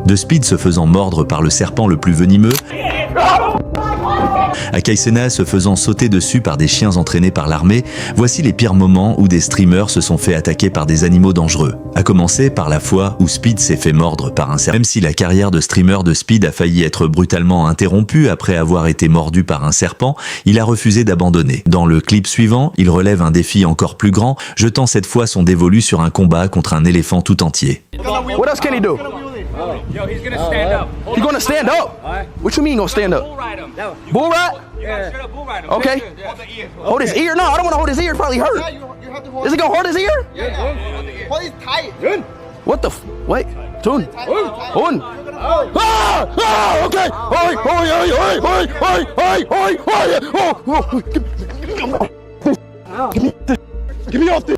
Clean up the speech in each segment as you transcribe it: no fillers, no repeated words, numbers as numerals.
De Speed se faisant mordre par le serpent le plus venimeux, à Kai Cenat se faisant sauter dessus par des chiens entraînés par l'armée, voici les pires moments où des streamers se sont fait attaquer par des animaux dangereux. À commencer par la fois où Speed s'est fait mordre par un serpent. Même si la carrière de streamer de Speed a failli être brutalement interrompue après avoir été mordu par un serpent, il a refusé d'abandonner. Dans le clip suivant, il relève un défi encore plus grand, jetant cette fois son dévolu sur un combat contre un éléphant tout entier. What else can he do? Yo, he's gonna stand up. He's gonna stand up? What you mean gonna stand up? Bull ride him. Bull ride? Yeah, straight up bull ride him. Okay. Hold his ear? No, I don't want to hold his ear. It probably hurt. Is it gonna hurt his ear? Hold his tight. What the wait. Tune. Tune. Ah! Ah! Okay. Oi! Oi! Oi! Oi! Oi! Oi! Oi! Oh! Give me off this.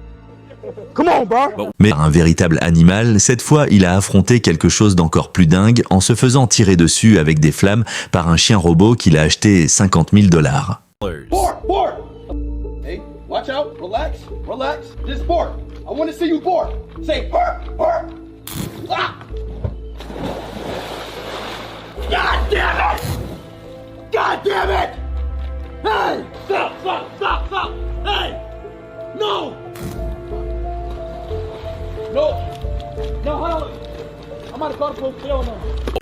Come on, bro. Mais un véritable animal, cette fois il a affronté quelque chose d'encore plus dingue en se faisant tirer dessus avec des flammes par un chien robot qu'il a acheté $50 000. Board. Hey, watch out. Relax. Relax. Just board. I want to see you board. Say board. Ah! God damn it! God damn it! Hey! Stop! Hey! No! No, hold on. I'm out of control. Hell no.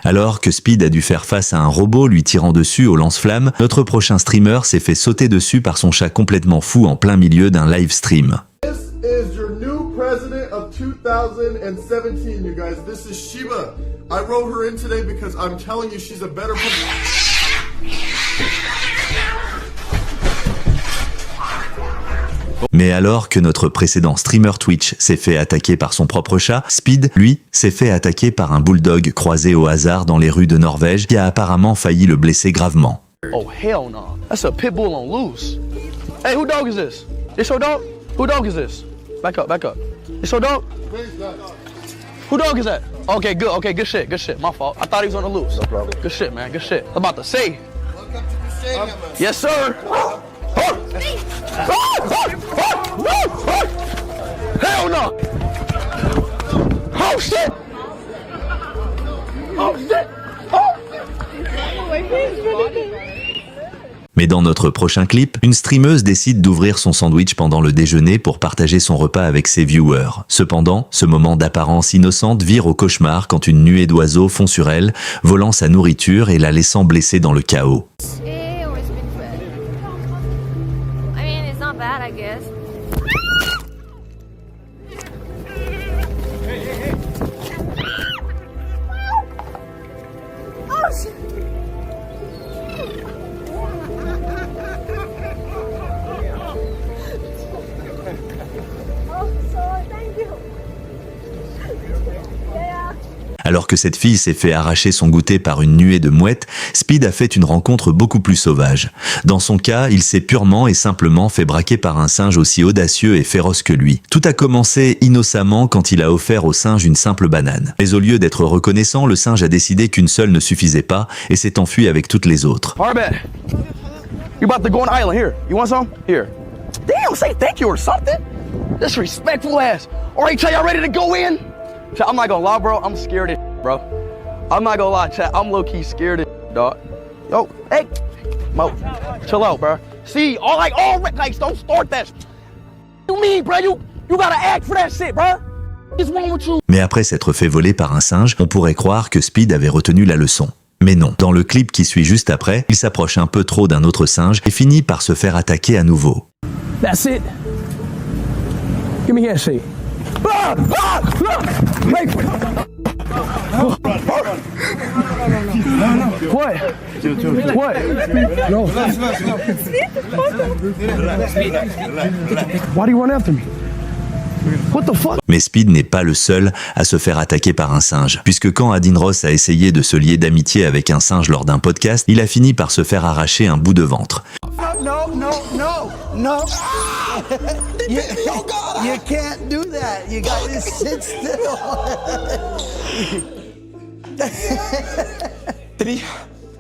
Alors que Speed a dû faire face à un robot lui tirant dessus au lance-flammes, notre prochain streamer s'est fait sauter dessus par son chat complètement fou en plein milieu d'un live stream. This is your new president of 2017, you guys. This is Shiba. I wrote her in today because I'm telling you she's a better Mais alors que notre précédent streamer Twitch s'est fait attaquer par son propre chat, Speed, lui, s'est fait attaquer par un bulldog croisé au hasard dans les rues de Norvège qui a apparemment failli le blesser gravement. Oh hell no. That's a pit bull on loose. Hey, who dog is this? This your dog? Who dog is this? Back up. This your dog? Who dog is that? Okay, good shit. My fault. I thought he was on the loose. No problem. Good shit, man. Good shit. I'm about to say. Welcome to Christiania, man. Yes, sir. Hell no! Oh shit! Mais dans notre prochain clip, une streameuse décide d'ouvrir son sandwich pendant le déjeuner pour partager son repas avec ses viewers. Cependant, ce moment d'apparence innocente vire au cauchemar quand une nuée d'oiseaux fond sur elle, volant sa nourriture et la laissant blessée dans le chaos. Bad, I guess. Oh shit! Oh, sorry, thank you. Yeah. Alors que cette fille s'est fait arracher son goûter par une nuée de mouettes, Speed a fait une rencontre beaucoup plus sauvage. Dans son cas, il s'est purement et simplement fait braquer par un singe aussi audacieux et féroce que lui. Tout a commencé innocemment quand il a offert au singe une simple banane. Mais au lieu d'être reconnaissant, le singe a décidé qu'une seule ne suffisait pas et s'est enfui avec toutes les autres. Arbet, you about to go on the island. Here, you want some? Here. Damn, say thank you or something. Disrespectful ass. Alright, chat, y'all ready to go in? Chat, I'm not gonna lie, bro. I'm scared as bro. I'm not gonna lie, chat. I'm low-key scared as dog. Yo, hey, Mo, chill out, bro. See, like, don't start that. You mean, bro? You gotta act for that shit, bro. What's wrong with you? Mais après s'être fait voler par un singe, on pourrait croire que Speed avait retenu la leçon. Mais non, dans le clip qui suit juste après, il s'approche un peu trop d'un autre singe et finit par se faire attaquer à nouveau. That's it. Give me that shit. What? What? No. Why do you run after me? What the fuck? Mais Speed n'est pas le seul à se faire attaquer par un singe, puisque quand Adin Ross a essayé de se lier d'amitié avec un singe lors d'un podcast, il a fini par se faire arracher un bout de ventre. No. You can't do that. You gotta sit still.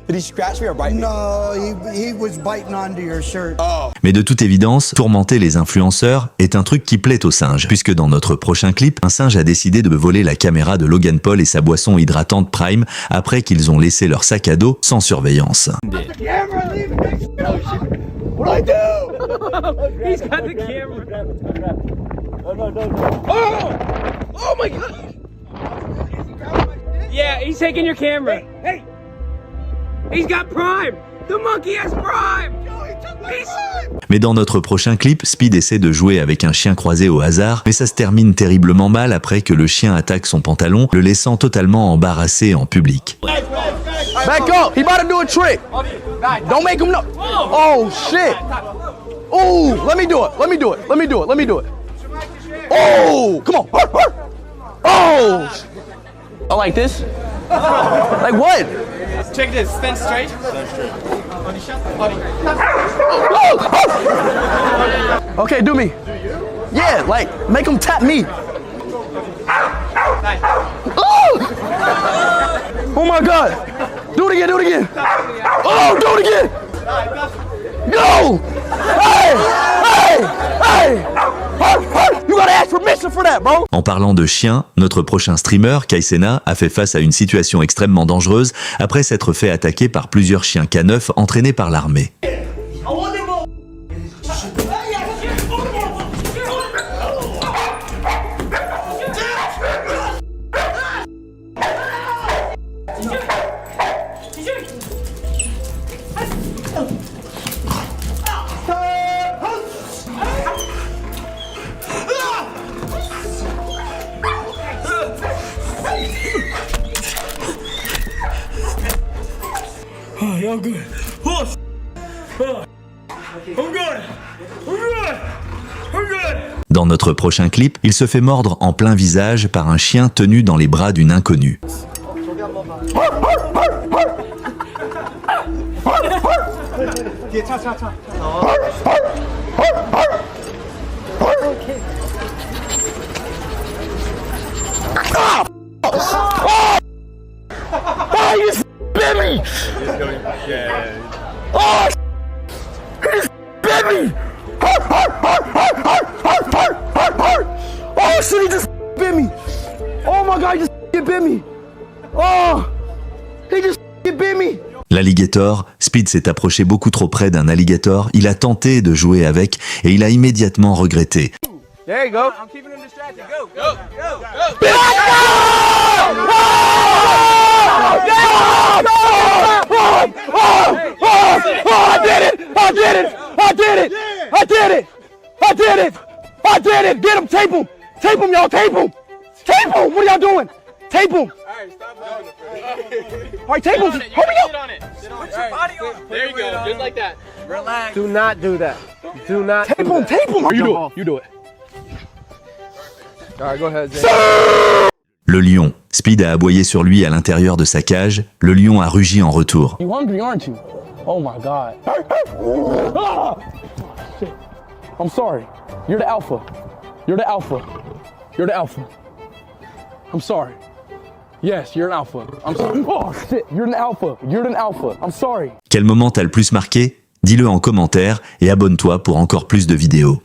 Did he scratch me or bite me? No, he was biting onto your shirt. Mais de toute évidence, tourmenter les influenceurs est un truc qui plaît aux singes, puisque dans notre prochain clip, un singe a décidé de voler la caméra de Logan Paul et sa boisson hydratante Prime après qu'ils ont laissé leur sac à dos sans surveillance. What do I do? He's got the camera. Oh my God! Yeah, he's taking your camera. Hey! He's got Prime! The monkey has Prime! Mais dans notre prochain clip, Speed essaie de jouer avec un chien croisé au hasard, mais ça se termine terriblement mal après que le chien attaque son pantalon, le laissant totalement embarrassé en public. Back up! He about to do a trick! Don't make him know! Oh shit! Oh, let me do it! Let me do it! Let me do it! Let me do it! Oh! Come on! Oh! I like this. Like what? Check this, stand straight. Okay, do me. Yeah, like make him tap me. Oh my God! Do it again! Do it again! Oh, do it again! Go! Hey! Hey! Hey! You gotta ask permission for that, bro! En parlant de chien, notre prochain streamer, Kaisena, a fait face à une situation extrêmement dangereuse après s'être fait attaquer par plusieurs chiens K9 entraînés par l'armée. Dans notre prochain clip, il se fait mordre en plein visage par un chien tenu dans les bras d'une inconnue. Oh, you bit me! Oh, he bit me! Oh shit, he just bit me! Oh my God, he just bit me! Oh, he just bit me! L'alligator, Speed s'est approché beaucoup trop près d'un alligator, il a tenté de jouer avec et il a immédiatement regretté. There you go. I'm keeping him distracted. Go, go, go, go! I did it! I did it! I did it! I did it! I did it! I did it! Get him! Tape him! Tape him, y'all! Tape him! Tape him! What are y'all doing? Tape him! Alright, stop doing it. All right, tape him! You Hurry sit up! on it. Sit on it. Put your body on it. There you go, just like that. Relax. Do not do that. Do not Tape do him! that. Tape him! You do it. You do it. All right, go ahead, Jay. Le lion. Speed a aboyé sur lui à l'intérieur de sa cage, le lion a rugi en retour. You hungry, aren't you? Oh my God. Ah! Shit. I'm sorry. You're the alpha. You're the alpha. You're the alpha. I'm sorry. Yes, you're an alpha. I'm sorry. Oh shit, you're an alpha. You're an alpha. I'm sorry. Quel moment t'a le plus marqué? Dis-le en commentaire et abonne-toi pour encore plus de vidéos.